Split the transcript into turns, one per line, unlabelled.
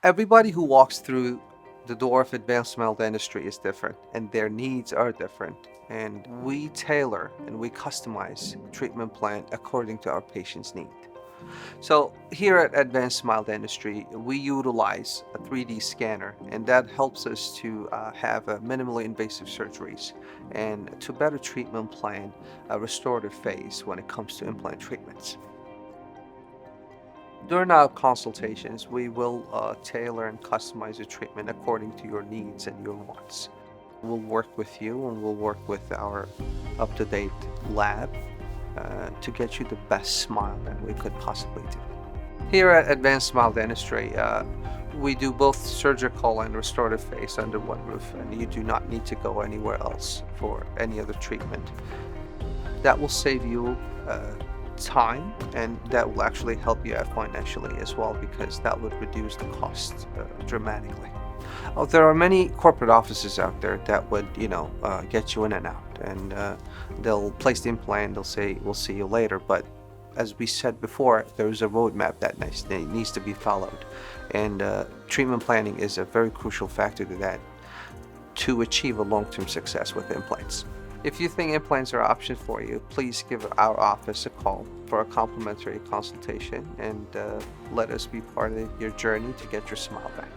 Everybody who walks through the door of Advanced Smile Dentistry is different, and their needs are different. And we tailor and we customize treatment plan according to our patient's need. So here at Advanced Smile Dentistry, we utilize a 3D scanner, and that helps us to have a minimally invasive surgeries and to better treatment plan a restorative phase when it comes to implant treatments. During our consultations, we will tailor and customize the treatment according to your needs and your wants. We'll work with you and we'll work with our up-to-date lab to get you the best smile that we could possibly do. Here at Advanced Smile Dentistry, we do both surgical and restorative phase under one roof, and you do not need to go anywhere else for any other treatment. That will save you time, and that will actually help you out financially as well, because that would reduce the cost dramatically. Oh, there are many corporate offices out there that would, get you in and out, and they'll place the implant, they'll say, we'll see you later. But as we said before, there's a roadmap that needs to be followed. And treatment planning is a very crucial factor to that to achieve a long-term success with implants. If you think implants are an option for you, please give our office a call for a complimentary consultation and let us be part of your journey to get your smile back.